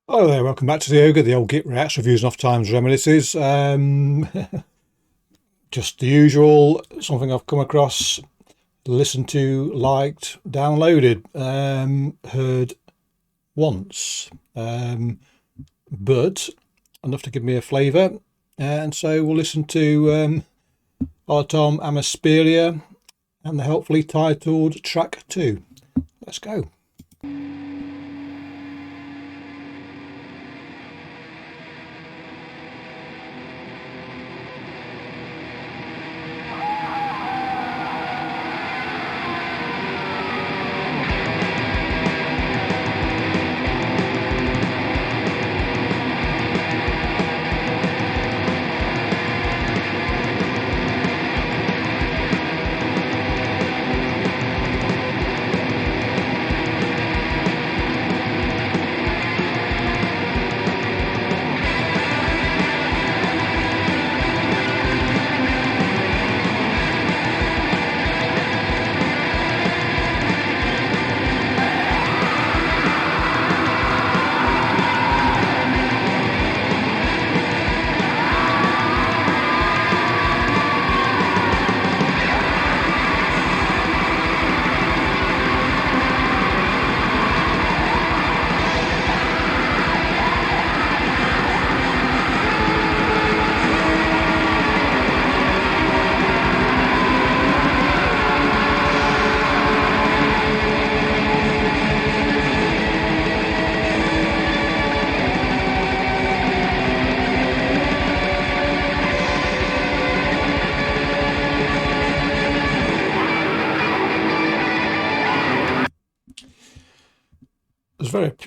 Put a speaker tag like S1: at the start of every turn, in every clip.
S1: Hello there, welcome back to the Ogre, the old Git Reacts, Reviews and Off Times Reminiscences. Just the usual, something I've come across, listened to, liked, downloaded, heard once, but enough to give me a flavour. And so we'll listen to Olatom Amespïrïa and the helpfully titled track 2. Let's go.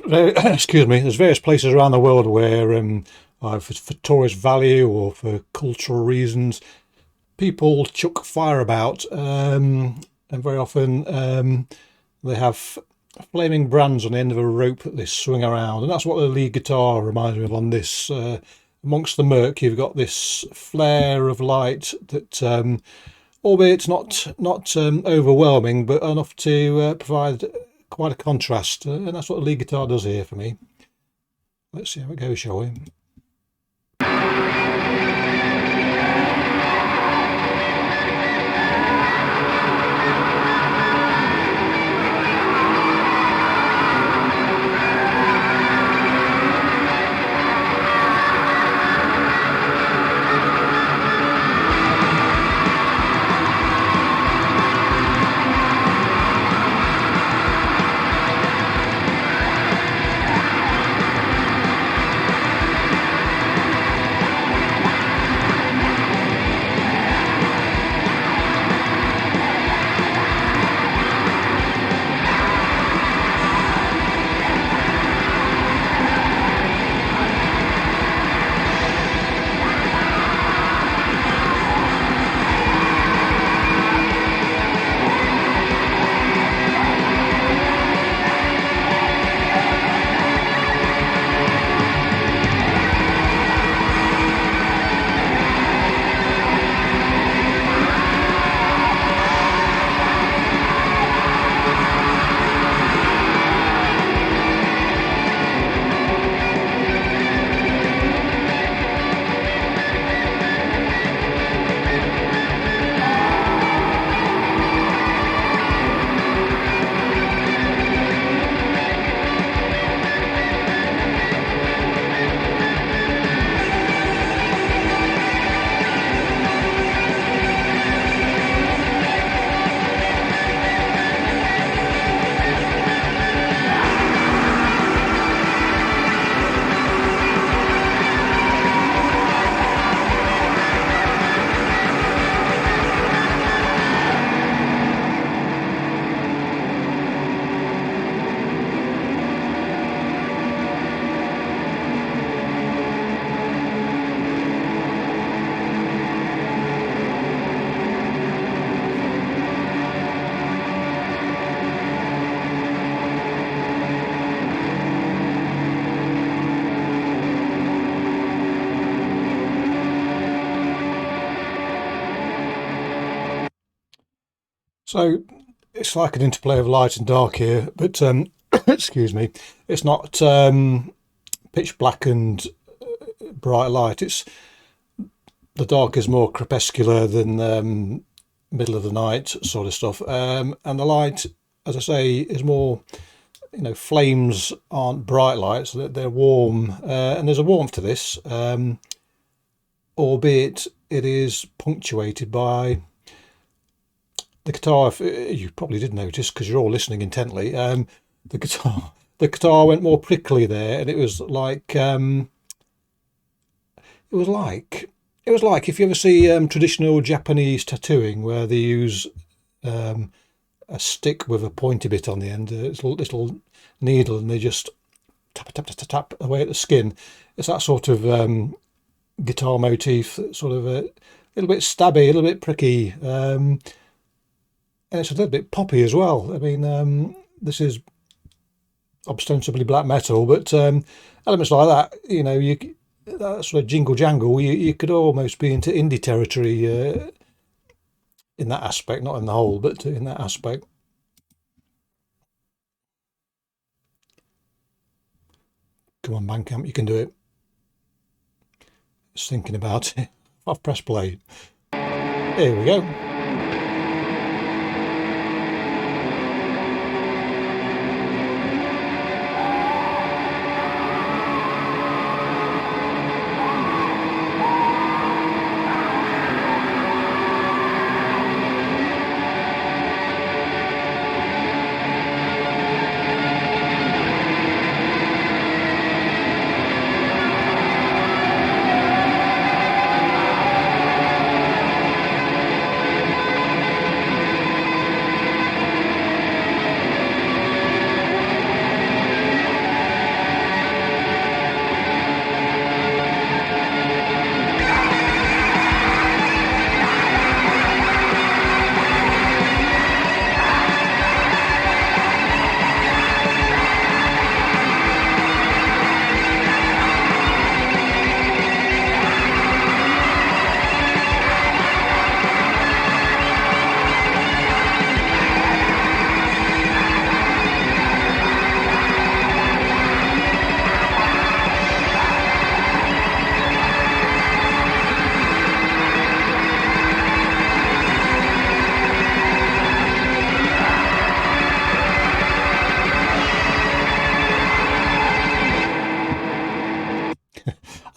S1: Excuse me. There's various places around the world where, for tourist value or for cultural reasons, people chuck fire about, and very often they have flaming brands on the end of a rope that they swing around, and that's what the lead guitar reminds me of on this. Amongst the murk, you've got this flare of light that, albeit not overwhelming, but enough to provide quite a contrast, and that's what the lead guitar does here for me. Let's see how it goes, shall we? So it's like an interplay of light and dark here, but excuse me, it's not pitch black and bright light. The dark is more crepuscular than middle of the night sort of stuff, and the light, as I say, is more, flames aren't bright lights, they're warm, and there's a warmth to this, albeit it is punctuated by the guitar. You probably did notice because you're all listening intently. The guitar went more prickly there, and it was like if you ever see traditional Japanese tattooing where they use a stick with a pointy bit on the end, it's a little needle, and they just tap tap tap tap tap away at the skin. It's that sort of guitar motif, sort of a little bit stabby, a little bit pricky, and it's a little bit poppy as well. I mean, this is ostensibly black metal, but elements like that, that sort of jingle jangle, you could almost be into indie territory in that aspect, not in the whole, but in that aspect. Come on, Bandcamp, you can do it. Just thinking about it. I've pressed play. Here we go.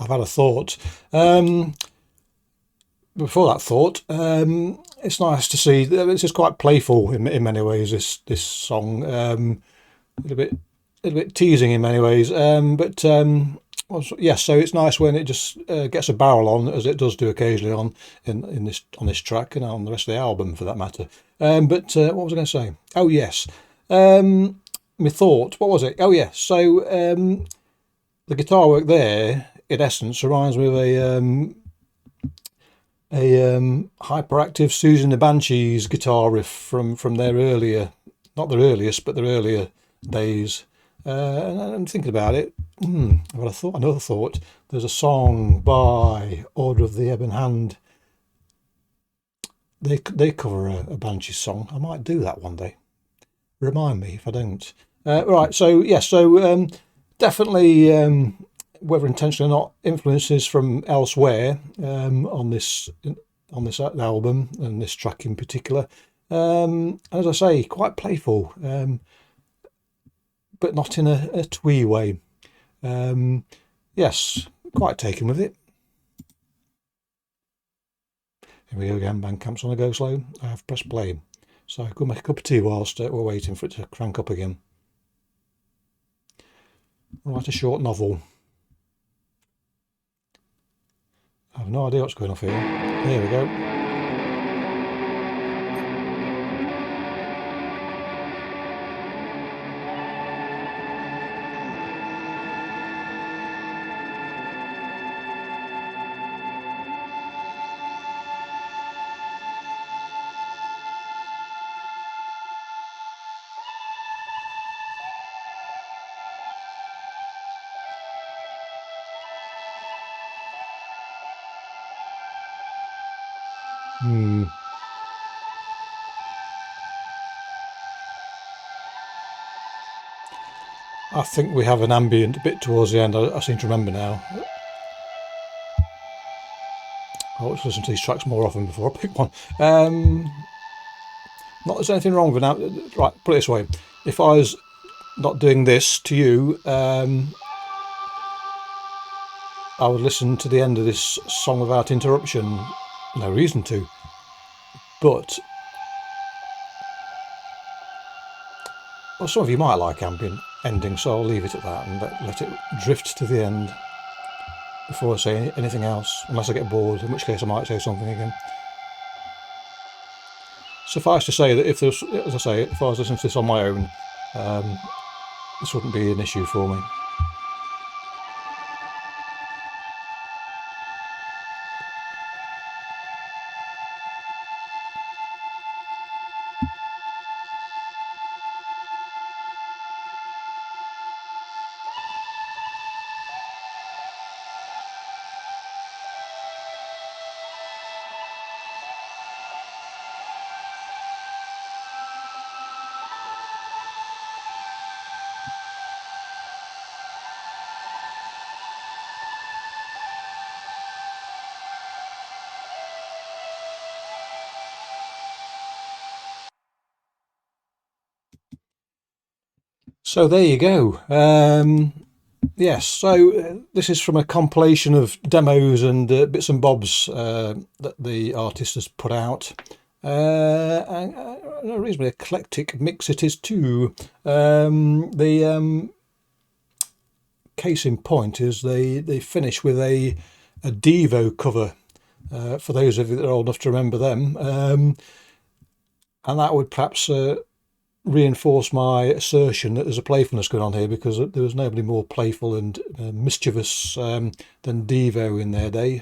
S1: I've had a thought. Before that thought, it's nice to see. This is quite playful in many ways. This song, a little bit teasing in many ways. But yes, so it's nice when it just gets a barrel on, as it does do occasionally on this track and on the rest of the album for that matter. But what was I going to say? Oh yes, my thought. What was it? Oh yes. So the guitar work there, in essence, reminds me of a hyperactive Susie and the Banshees guitar riff from their earlier, not their earliest, but their earlier days. And I'm thinking about it. I've got another thought. There's a song by Order of the Ebon Hand. They cover a Banshees song. I might do that one day. Remind me if I don't. Right. So yes. So definitely. Whether intentionally or not, influences from elsewhere on this album and this track in particular. As I say, quite playful, but not in a twee way. Yes, quite taken with it. Here we go again. Bandcamp's on a go slow. I have pressed play, so I could make a cup of tea whilst we're waiting for it to crank up again. Write a short novel. I have no idea what's going off here. Here we go. I think we have an ambient bit towards the end. I seem to remember now. I ought to listen to these tracks more often before I pick one. Not that there's anything wrong with it. Right, put it this way. If I was not doing this to you, I would listen to the end of this song without interruption. No reason to. But well, some of you might like ambient endings, so I'll leave it at that and let it drift to the end before I say anything else, unless I get bored, in which case I might say something again. Suffice to say that if there's, as I say, if I was listening to this on my own, this wouldn't be an issue for me. So there you go. Yes, so this is from a compilation of demos and bits and bobs that the artist has put out. And a reasonably eclectic mix it is too. The case in point is they finish with a Devo cover, for those of you that are old enough to remember them. And that would perhaps reinforce my assertion that there's a playfulness going on here, because there was nobody more playful and mischievous than Devo in their day.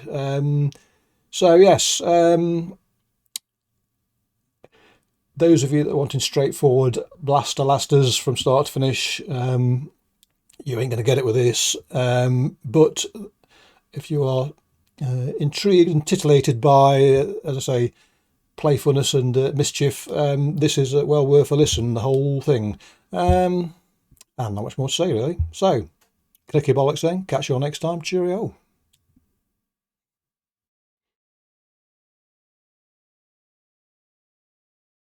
S1: So yes, those of you that are wanting straightforward blaster lasters from start to finish, you ain't going to get it with this. But if you are intrigued and titillated by, as I say, playfulness and mischief, this is well worth a listen, the whole thing. And not much more to say really. So, click your bollocks then. Catch you all next time. Cheerio.